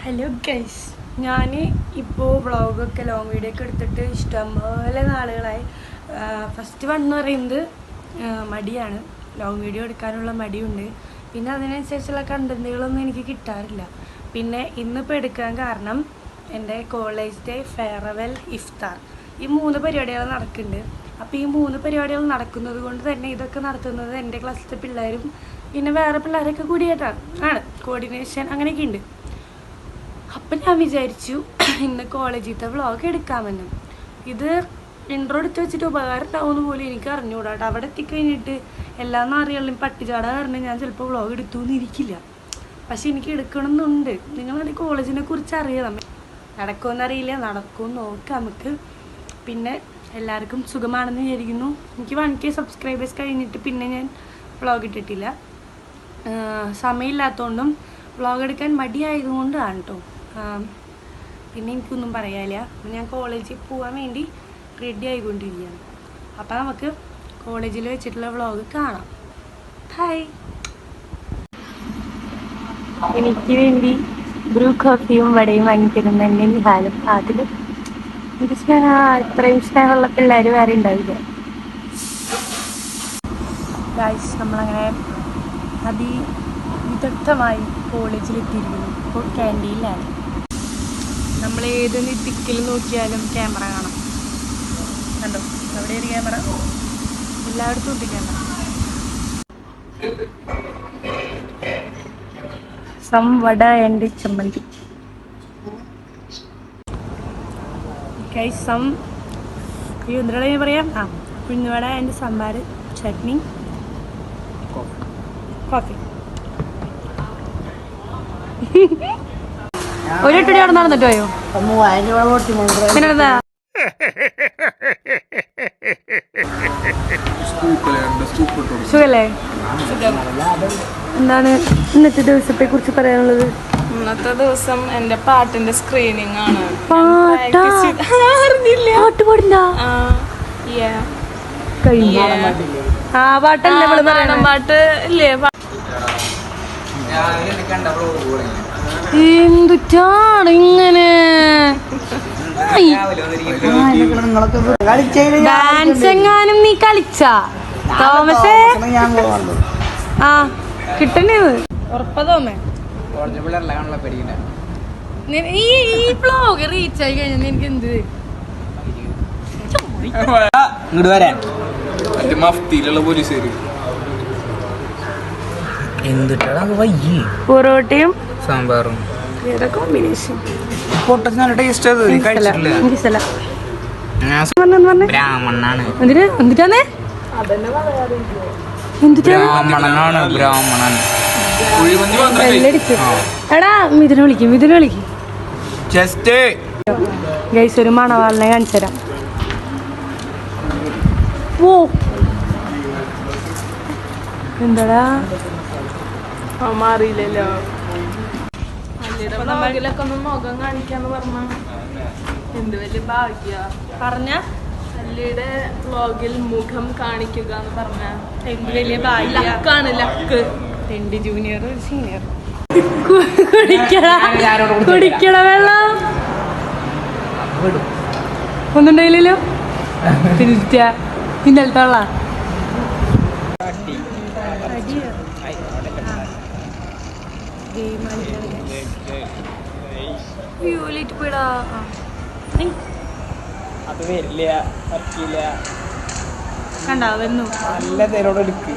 Hello guys, ഞാൻ ഇപ്പോൾ വ്ളോഗൊക്കെ long video ഒക്കെ എടുത്തിട്ട് ഇഷ്ടംപോലെ നാളുകളായി. ഫസ്റ്റ് വന്ന് പറയുന്നത് മടിയാണ്, ലോങ് വീഡിയോ എടുക്കാനുള്ള മടിയുണ്ട്. പിന്നെ അതിനനുസരിച്ചുള്ള കണ്ടന്റുകളൊന്നും എനിക്ക് കിട്ടാറില്ല. പിന്നെ ഇന്നിപ്പോൾ എടുക്കാൻ കാരണം എൻ്റെ കോളേജ് ഡേ, ഫെയർവെൽ, ഇഫ്താർ ഈ 3 പരിപാടികൾ നടക്കുന്നുണ്ട്. അപ്പോൾ ഈ 3 പരിപാടികൾ നടക്കുന്നത് കൊണ്ട് തന്നെ ഇതൊക്കെ നടത്തുന്നത് എൻ്റെ ക്ലാസ്സിലത്തെ പിള്ളേരും പിന്നെ വേറെ പിള്ളേരൊക്കെ കൂടിയിട്ടാണ് കോർഡിനേഷൻ അങ്ങനെയൊക്കെ ഉണ്ട്. അപ്പം ഞാൻ വിചാരിച്ചു ഇന്ന് കോളേജിലത്തെ വ്ളോഗ് എടുക്കാമെന്ന്. ഇത് ഇൻട്രോ എടുത്ത് വെച്ചിട്ട് ഉപകാരം ഉണ്ടാവുമെന്ന് പോലും എനിക്ക് അറിഞ്ഞുകൂടാ. അവിടെ എത്തിക്കഴിഞ്ഞിട്ട് എല്ലാ നാറികളിലും പട്ടിചാട കാരണം ഞാൻ ചിലപ്പോൾ വ്ളോഗ് എടുത്തു എന്നിരിക്കില്ല. പക്ഷെ എനിക്ക് എടുക്കണമെന്നുണ്ട്. നിങ്ങളുടെ കോളേജിനെ കുറിച്ച് അറിയണം. നടക്കുമെന്നറിയില്ല, നടക്കുമെന്ന് നോക്കാം നമുക്ക്. പിന്നെ എല്ലാവർക്കും സുഖമാണെന്ന് വിചാരിക്കുന്നു. എനിക്ക് 1K സബ്സ്ക്രൈബേഴ്സ് കഴിഞ്ഞിട്ട് പിന്നെ ഞാൻ വ്ളോഗ് ഇട്ടിട്ടില്ല. സമയമില്ലാത്തതുകൊണ്ടും വ്ളോഗ് എടുക്കാൻ മടിയായതുകൊണ്ടാണ് കേട്ടോ. പിന്നെ എനിക്കൊന്നും പറയാനില്ല. ഞാൻ കോളേജിൽ പോകാൻ വേണ്ടി റെഡി ആയിക്കൊണ്ടിരിക്കുകയാണ്. അപ്പം നമുക്ക് കോളേജിൽ വെച്ചിട്ടുള്ള വ്ളോഗ് കാണാം. ഹായ്. എനിക്ക് വേണ്ടി ബ്രൂ കോഫിയും വടയും വാങ്ങിത്തരുന്ന എൻ്റെ നിഹാലും അതിൽ ഇത്രയും സ്നേഹമുള്ള പിള്ളേർ വേറെ ഉണ്ടാവില്ല. ഗൈസ്, നമ്മളങ്ങനെ വിദഗ്ധമായി കോളേജിലെത്തിയിരിക്കുന്നു. ഇപ്പോൾ ക്യാൻറ്റീനിലാണ്. നമ്മൾ ഏത് ദിക്കിൽ നോക്കിയാലും ക്യാമറ കാണാം. കണ്ടോ, അവിടെ ഒരു ക്യാമറ, എല്ലായിടത്തും ഉണ്ട് ക്യാമറ. വട ആൻഡ് ചമ്മന്തി. എന്തിനാണ് ഞാൻ പറയാം, ഉഴുന്നുവട ആൻഡ് സാമ്പാർ, ചട്നി, കോഫി. ഒരു ഇട്ടടി അവിടെ നടന്നിട്ട് പോയോ? പിന്നെന്താ സുഖല്ലേ? എന്താണ് ഇന്നത്തെ ദിവസത്തെ കുറിച്ച് പറയാനുള്ളത്? ഇന്നത്തെ ദിവസം എന്റെ പാട്ടിന്റെ സ്ക്രീനിങ് ആണ്. പാട്ട് പാടില്ല പാട്ടല്ലേ പാട്ട് ഇല്ലേ? എന്തുറ്റാണ് ഇങ്ങനെ ഡാൻസ് എങ്ങാനും നീ കളിച്ചാ തോമസേ? കിട്ടണേന്ന് ഉറപ്പാ തോമേ. ഈ വ്ളോഗ് റീച്ച് ആയി കഴിഞ്ഞാൽ എനിക്ക് എന്ത് പൊറോട്ടയും സാമ്പാറും കോമ്പിനേഷൻ. എടാ മിഥുനെ വിളിക്കും. ഗൈസ്, ഒരു മണവാളിനെ കാണിച്ചു തരാം. ഓ എന്താടാ മാറിയില്ലല്ലോ. വ്ളോഗിലൊക്കെ ഒന്ന് മുഖം കാണിക്കാന്ന് പറഞ്ഞ എന്ത് വലിയ ഭാഗ്യ. പറഞ്ഞ അല്ലിയുടെ വ്ളോഗിൽ മുഖം കാണിക്കുക എന്ന് പറഞ്ഞ എന്ത് വലിയ ഭാഗ്യാണ്. ലക്ക്. 2 junior senior. കുടിക്കണ വെള്ളം ഒന്നുണ്ടായില്ലല്ലോ. ഇന്നലത്തെ വെള്ള പോയിടാ. അത് വരില്ല, വർക്കില്ല. കണ്ടാ വരുന്നു. നല്ല നേരോടെ എടുക്ക്,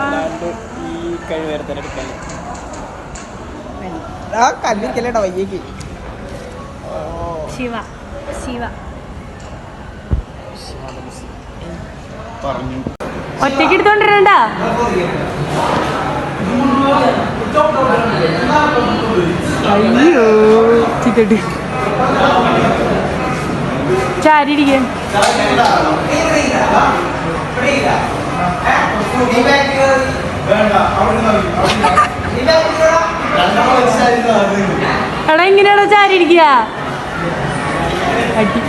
അല്ലാണ്ട് ഈ കഴിവേറെ തന്നെ എടുക്കാൻ. ആ കല്ലിക്കല്ലേടാ വയ്യേക്ക്. ശിവ പറഞ്ഞു ഒറ്റയ്ക്ക് എടുത്തോണ്ടിരണ്ട. അയ്യോ ചിക്കട്ടി ചാരിയിരിക്കാൻ. എടാ ഇങ്ങനെയാണോ ചാരിയിരിക്കുക? അടി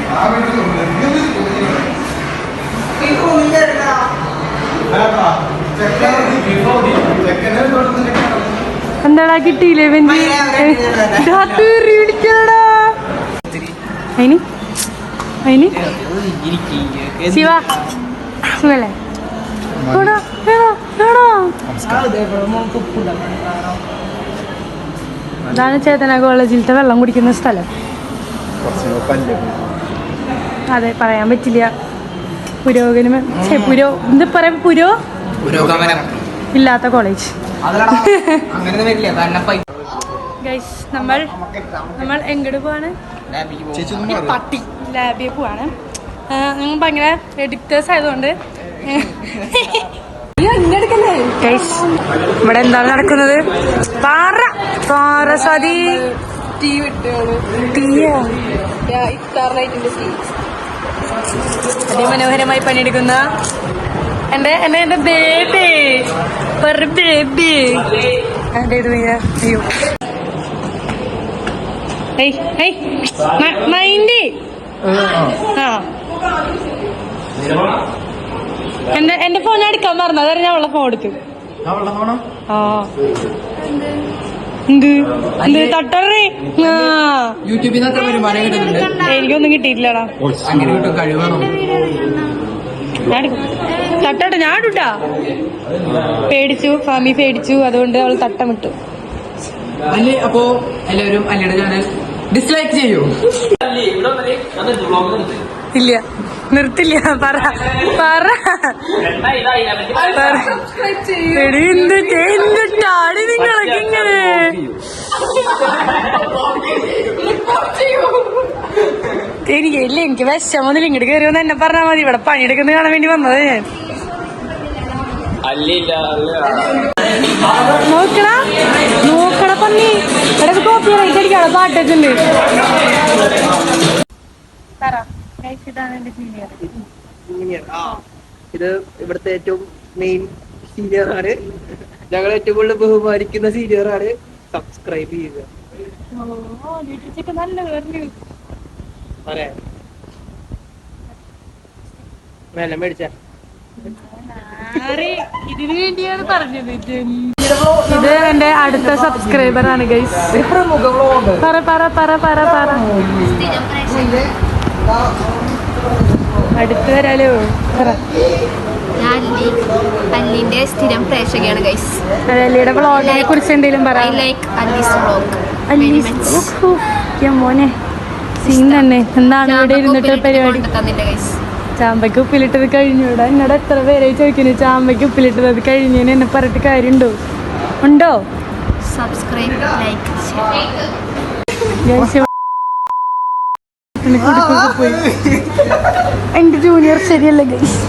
എന്താടാ കിട്ടിയില്ലേ വെഞ്ചി അതിന് അതിന് ശിവ സുഖല്ലേ ഇതാണ് ചേതന കോളേജിലത്തെ വെള്ളം കുടിക്കുന്ന സ്ഥലം. അതെ, പറയാൻ പറ്റില്ല. പുരോഗമനം എന്താ പറയാ, പുരോഗമനം ഇല്ലാത്ത കോളേജ്. ഗൈസ്, നമ്മൾ എങ്ങോട്ട് പോവാണ്? പട്ടി ലാബിൽ പോവാണ്. ഞങ്ങൾ ഭയങ്കര എഡിക്റ്റേഴ്സ് ആയതുകൊണ്ട് ഗൈസ്, ഇവിടെ എന്താണ് നടക്കുന്നത്? അതിമനോഹരമായി പണിയെടുക്കുന്ന എന്റെ ബേബി ബേബി. അയ്യോ, മൈൻഡ്. എന്റെ ഫോൺ എടുക്കാൻ മറന്നു, അതായത് ഞാൻ അവളുടെ ഫോൺ എടുക്കും. എന്ത് തട്ടറേ? യൂട്യൂബിൽ നിന്നൊക്കെ വരുമാനം കിട്ടുന്നുണ്ട്. എനിക്കൊന്നും കിട്ടിയിട്ടില്ലടാ. അങ്ങനെ കിട്ടും, കഴിവാണോ? തട്ടട്ടെ, ഞാൻ ഇട്ടാ പേടിച്ചു, ഫാമി പേടിച്ചു, അതുകൊണ്ട് അവൾ തട്ടമിട്ടു. അപ്പോ എല്ലാവരും അല്ലിയുടെ ചാനൽ ഡിസ്ലൈക്ക് ചെയ്യൂ. ഇല്ല, നിർത്തില്ല. പറ എന്തിട്ടാണ് നിങ്ങളൊക്കെ ഇങ്ങനെ? എനിക്ക് വിഷമൊന്നുമില്ല. ഇങ്ങോട്ട് കയറി വന്ന് എന്നെ പറഞ്ഞാൽ മതി. ഇവിടെ പണിയെടുക്കുന്നത് കാണാൻ വേണ്ടി വന്നത് ഞാൻ. നോക്കട പന്നി, ഇവിടെ കോപ്പി റൈറ്റ് അടിക്കാണ്, പാട്ടൊക്കെ ഉണ്ട്. ഇത് ഇവിടുത്തെ ഏറ്റവും മെയിൻ സീനിയർ ആണ്. ഞങ്ങൾ ഏറ്റവും കൂടുതൽ ബഹുമാനിക്കുന്ന സീനിയർ ആണ്. സബ്സ്ക്രൈബ് ചെയ്യുക. മേടിച്ച ഇതിനു വേണ്ടിയാണ് പറഞ്ഞത്. ഇത് എന്റെ അടുത്ത സബ്സ്ക്രൈബർ ആണ് ഗൈസ്. പറ അടുത്ത് വരാലോ. അല്ലിന്റെ സ്ഥിരം പ്രേക്ഷകയാണ് ഗൈസ്. അല്ലിയുടെ വ്ളോഗിനെ കുറിച്ച് എന്തെങ്കിലും പറ. മോനെ സീൻ തന്നെ. എന്താണ് ഇവിടെ ഇരുന്നിട്ട് പരിപാടി? ചാമ്പയ്ക്ക് ഉപ്പിലിട്ടത് കഴിഞ്ഞൂടാ. എന്നോട് എത്ര പേരെ ചോദിക്കുന്നു ചാമ്പയ്ക്ക് ഉപ്പിലിട്ടത് കഴിഞ്ഞതിന് എന്നെ പറഞ്ഞിട്ട് കാര്യമുണ്ടോ? ഉണ്ടോ? സബ്സ്ക്രൈബ്, ലൈക്ക്, പോയി. എന്റെ ജൂനിയർ ശരിയല്ല ഗൈസ്.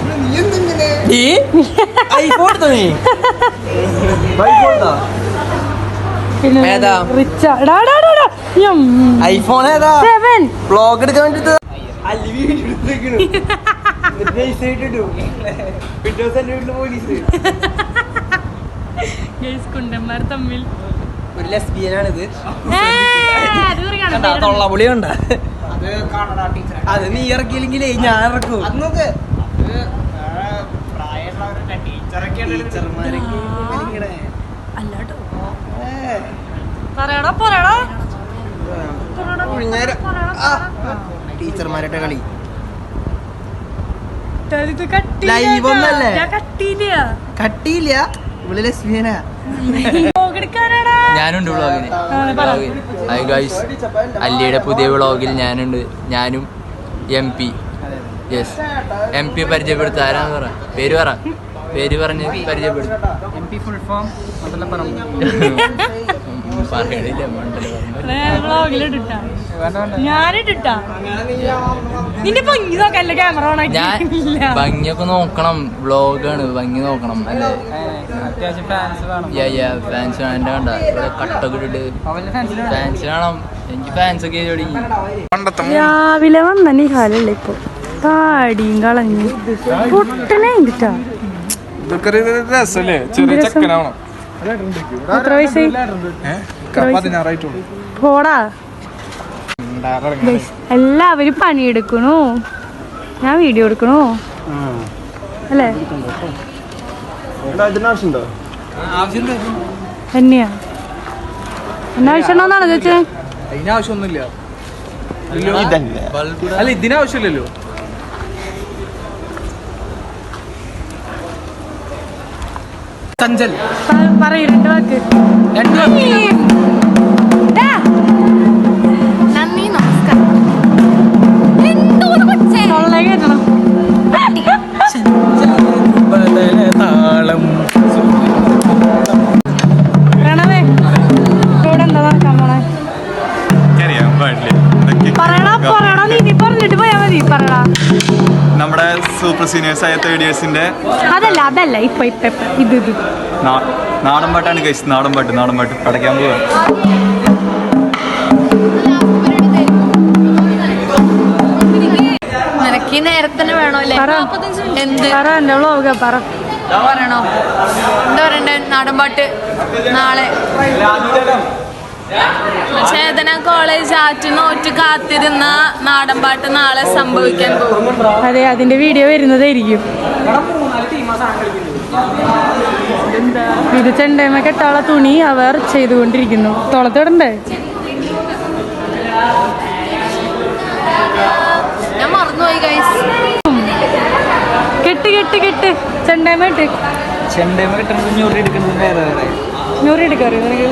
ഐഫോൺ ഏതാ? 7 വ്ളോഗ് എടുക്കാൻ വേണ്ടി കുണ്ടന്മാർ തമ്മിൽ ഒരു ലെസ്ബിയനാണിത്. തൊള്ളപുളി കണ്ട അത് നീ ഇറക്കിയില്ലെങ്കിലേ ഞാൻ ഇറക്കും. അല്ലാട്ടോ ടീച്ചർമാരുടെ കളി ലൈവ് ഒന്നല്ലേ? കട്ടിയില്ല. ഇവിടെ ലെസ്ബിയനാ. ഞാനുണ്ട് വ്ളോഗിന്. ഹായ് ഗൈസ്, അല്ലിയുടെ പുതിയ വ്ളോഗിൽ ഞാനുണ്ട്. ഞാനും MP. Yes, MP പരിചയപ്പെടുത്ത. ആരാന്ന് പറ, പേര് പറഞ്ഞ് പരിചയപ്പെടുത്തും. MP ഫുൾ ഫോം പറയണില്ല, ഞാൻ ഭംഗിയൊക്കെ നോക്കണം. വ്ളോഗാണ്, ഭംഗി നോക്കണം അല്ലേ? ഫാൻസ് എന്റെ കണ്ട ഇവിടെ കട്ടൊക്കെ ഇട്ടിട്ട് ഫാൻസ് കാണാം. എനിക്ക് ഫാൻസ് ഒക്കെ തുടങ്ങി. രാവിലെ വന്ന നിഹാലല്ലേ ഇപ്പൊ താടിയും കളഞ്ഞു പൊട്ടനെ കിട്ടാ. എത്ര വയസ്സായി? പോടാ. എല്ലാവരും പണിയെടുക്കണു, ഞാൻ വീഡിയോ എടുക്കണു അല്ലേ? തന്നെയാ എന്നാവശ്യമുണ്ടോന്നാണ് ചോദിച്ചേ? ഇതിനാവശ്യമൊന്നുമില്ല. അല്ല ഇതിനാവശ്യമില്ലല്ലോ. ചഞ്ചൽ പറയൂ 2 വാക്ക്. നന്ദി നമസ്കാരം. എന്തോന്ന് കൊച്ചേ? തൊള്ളേ കേട്ടണം. താളം പ്രണവേ ഇവിടെ എന്താ നടക്കാൻ പോണേ? പറയണ നീ പറഞ്ഞിട്ട് പോയാ മതി. പറയണ നമ്മുടെ സൂപ്പർ സീനിയേഴ്സ് ആയ 3rd ഇയേഴ്സിന്റെ അതല്ല ഇപ്പൊ ഇത് നാടൻ പാട്ടാണ് കഴിച്ചത്. നാടൻ പാട്ട് പടയ്ക്കാൻ പോവാ. നിനക്ക് ഈ നേരത്തിന് വേണോ അല്ലേ? എന്ത് എന്റെ വ്ളോഗ് പറയണോ? എന്താ പറയണ്ടേ? നാടൻപാട്ട് നാളെ ചേതന കോളേജ് ആറ്റുനോറ്റ് കാത്തിരുന്ന നാടൻപാട്ട് നാളെ സംഭവിക്കാൻ പോകും. അതെ, അതിന്റെ വീഡിയോ വരുന്നതായിരിക്കും. ഇത് ചെണ്ടേമ കെട്ടാള തുണി അവർ ചെയ്തുകൊണ്ടിരിക്കുന്നു. തോളത്തിടണ്ടേ? ഞാൻ മറന്നുപോയി ഗൈസ്. കെട്ട് ചെണ്ടേമ ഇട്ട് ചെണ്ടേമ കിട്ടുന്നത് ഞൊറി എടുക്കുന്നത് വേറെ വേറെ. ഞൊറി എടുക്കാറ് നിനക്ക്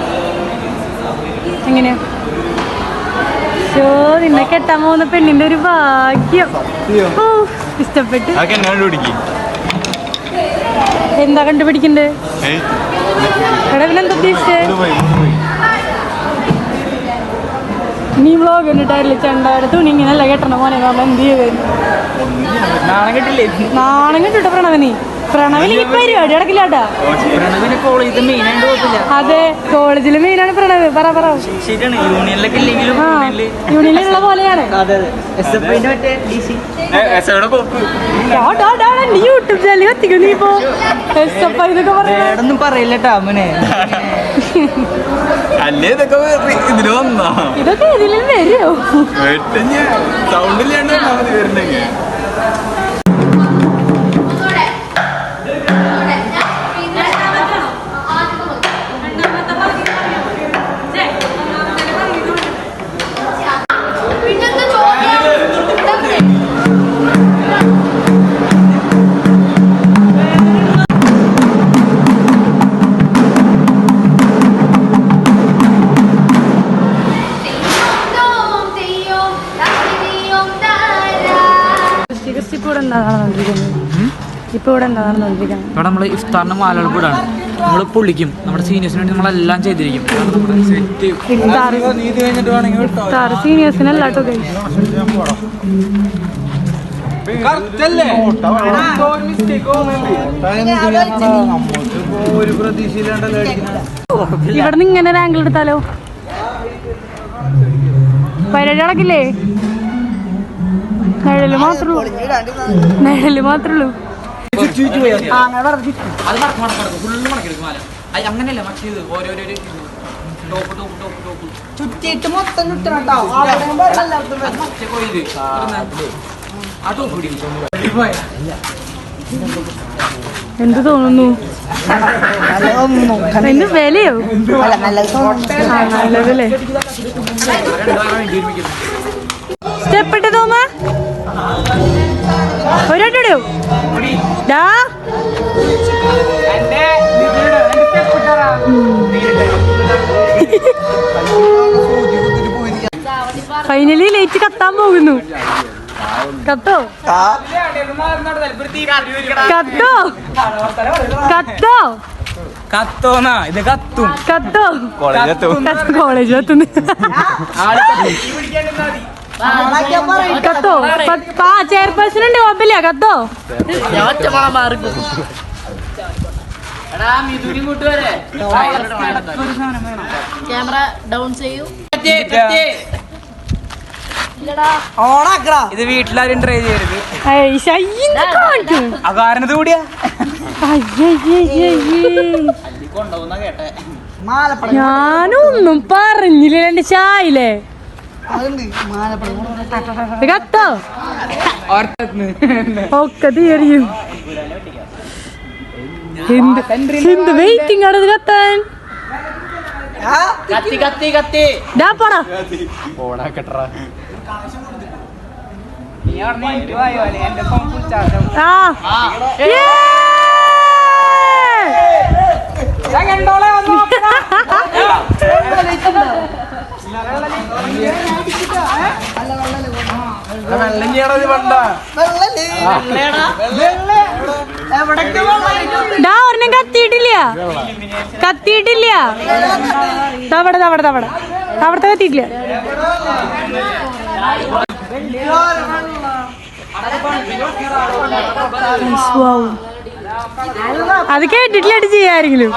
എങ്ങനെയാ? നിന്നെ കെട്ടാൻ പോകുന്ന പെണ്ണിന്റെ ഒരു ഭാഗ്യം. ഓ, ഇഷ്ടപ്പെട്ട്. എന്താ കണ്ടുപിടിക്കണ്ടേ? എടാ പിന്നെന്താ ഉദ്ദേശിച്ചേ? നീ വ്ളോഗ് കണ്ടിട്ടായില്ലേ ചെണ്ടയുടെ തുണി ഇങ്ങനെയല്ല കെട്ടണ മോനെ. നമ്മൾ എന്ത് ചെയ്ത് നാളെ കിട്ടില്ലേ? നാണം കെട്ടിട്ടോ പ്രണവനി? പ്രണവിന് ഈ പരിപാടി അടക്കില്ലാട്ടാ. കോളേജിൽ മെയിനായിട്ട് കുഴപ്പമില്ല. അതെ, കോളേജിൽ മെയിനാണ് പ്രണവ്. പറ ശരിയാണ്. യൂണിയനിലൊക്കെ ഇല്ലെങ്കിലും യൂണിയനിലുള്ള പോലെയാണ്. യൂട്യൂബ് ചാനൽ കത്തിക്കും നീ ഇപ്പോ. ഇതൊക്കെ പറയാനൊന്നും പറയില്ലട്ടാ അമ്മനെ. അല്ലേ ഇതൊക്കെ ഇതിന് വന്നാ ഇതൊക്കെ ഇതിലും വരുമോ? സൗണ്ടില്ലാണ്ട് വരുന്നെങ്കിൽ ഇപ്പൊ ഇവിടെ എന്താ നടന്നുകൊണ്ടിരിക്കുന്നത്? ഇവിടെ നമ്മൾ ഇഫ്താറിന് മാലകൾക്കൂടാണ്. നമ്മൾ പൊള്ളിക്കും. നമ്മുടെ സീനിയേഴ്സിന് വേണ്ടി നമ്മളെല്ലാം ചെയ്തിരിക്കും. സീനിയേഴ്സിനല്ല കേട്ടോ. ഇവിടെ നിന്ന് ഇങ്ങനെ ഒരു ആംഗിൾ എടുത്താലോ? പരിപാടി നടക്കില്ലേ? നിഴല് മാത്രമേ ഉള്ളൂ. അങ്ങനെയല്ല മറ്റേത് ഓരോരോ ചുറ്റിയിട്ട് മൊത്തം ചുറ്റണം. എന്ത് തോന്നുന്നു? എന്ത് വിലയോ? നല്ലതല്ലേ? സ്റ്റെപ്പിട്ട് തോമ ഒരോട്ടോ ഡാ. ഫൈനലി ലൈറ്റ് കത്താൻ പോകുന്നു. കത്തോ കത്തോ കത്തോ കത്തോന്നാ ഇത് കത്തും. കത്തോ കോളേജ് കത്തുന്നു. കത്തോ ചെയർപേഴ്സൺ ഉണ്ട് കുഴപ്പമില്ല. കത്തോ ക്യാമറ ഡൗൺ ചെയ്യൂ. ഇത് വീട്ടിലാരും ട്രൈ ചെയ്യരുത്. അകാരണത് കൂടിയാ ഞാനൊന്നും പറഞ്ഞില്ല. എന്റെ ചായയില്ലേ കത്തോ ഒക്കെ തീയറിയും. എന്ത് വെയിറ്റിംഗ് ആണ് ഇത് കത്താൻ. ഡാ പോടാ ഒരെണ്ണം കത്തിയിട്ടില്ല അവിടത്തെ കത്തിയിട്ടില്ല. അത് കേട്ടിട്ടില്ലായിട്ട് ചെയ്യാരെങ്കിലും.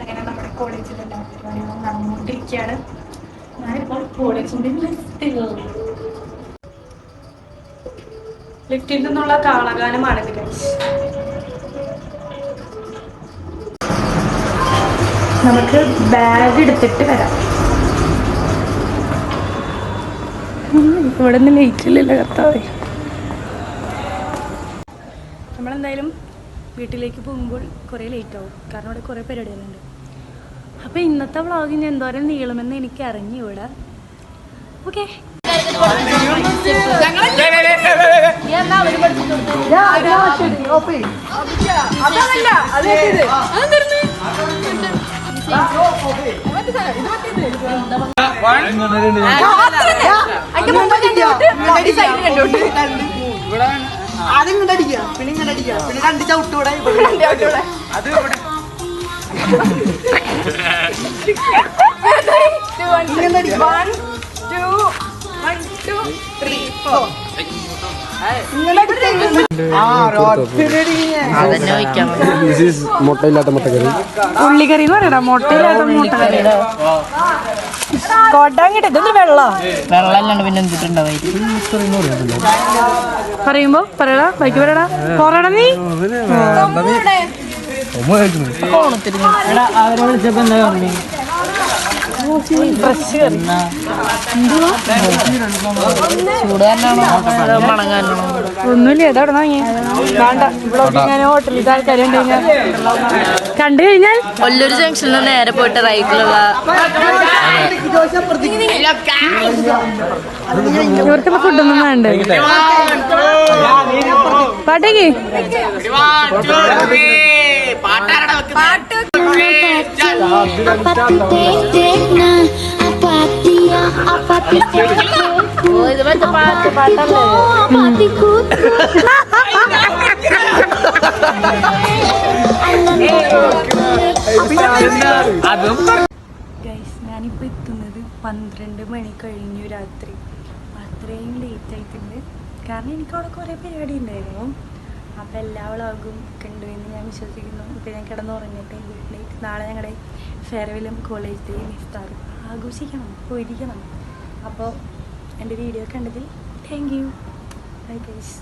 അങ്ങനെ നമ്മുടെ കോളേജിലെല്ലാ പരിപാടികളും നടന്നുകൊണ്ടിരിക്കുകയാണ്. ഞാനിപ്പോൾ കോളേജിന്റെ ലിഫ്റ്റിൽ നിന്നുള്ള കാളഗാനമാണിത് ഗൈസ്. നമുക്ക് ബാഗ് എടുത്തിട്ട് വരാം. ഇവിടെ നിന്ന് ലേറ്റ് ഇല്ലല്ലോ കർത്താവേ. നമ്മളെന്തായാലും വീട്ടിലേക്ക് പോകുമ്പോൾ കുറേ ലേറ്റ് ആവും, കാരണം ഇവിടെ കുറേ പരിപാടികളുണ്ട്. അപ്പോൾ ഇന്നത്തെ വ്ളോഗിന് എന്തോരം നീളുമെന്ന് എനിക്ക് അറിഞ്ഞൂടെ. ഓക്കെ, ആദ്യം ഇങ്ങോട്ട് അടിക്കുക, പിന്നെ ഇങ്ങനെ അടിക്കുക, പിന്നെ രണ്ട് ചവിട്ടൂടെ അത് മുട്ടയില്ലാത്ത മുട്ടക്കറി, ഉള്ളിക്കറി എന്ന് പറയണ മുട്ടയില്ലാത്ത മുട്ടക്കറി. കോട്ടാങ്ങിട്ട് ഇതൊന്നും വെള്ളം പിന്നെ എന്തിട്ടുണ്ടാവും പറയുമ്പോ പറയടാ, ബൈക്ക് പറയടാ, പറയണ നീ. അവരെ വിളിച്ചപ്പോ എന്താ പറഞ്ഞു? ഒന്നുമില്ല, ഏതാ അവിടെ വാങ്ങിയ വേണ്ട. ബ്ലോഗിങ്ങനെ ഹോട്ടലിൽ ആൾക്കാർ കണ്ടു കഴിഞ്ഞാൽ കൊല്ലൂർ ജംഗ്ഷനിൽ നേരെ പോയിട്ട് റൈറ്റിലുള്ള ഇവർക്ക് ഫുഡൊന്നും വേണ്ട. പാട്ടേക്ക് ഞാനിപ്പോ എത്തുന്നത് 12 മണി കഴിഞ്ഞു രാത്രി. അത്രയും ലേറ്റ് ആയിട്ടുണ്ട്, കാരണം എനിക്ക് അവിടെ കുറേ പരിപാടി ഉണ്ടായിരുന്നു. അപ്പോൾ എല്ലാ വ്ളോഗും കണ്ടുവെന്ന് ഞാൻ വിശ്വസിക്കുന്നു. ഇപ്പോൾ ഞാൻ കിടന്നുറങ്ങട്ടെ. Good night. നാളെ ഞങ്ങളുടെ ഫെയർവെല്ലും കോളേജ് ഡേ ഇഫ്താറും ആഘോഷിക്കണം, പോയിരിക്കണം. അപ്പോൾ എൻ്റെ വീഡിയോ കണ്ടതിൽ താങ്ക് യു. Bye guys.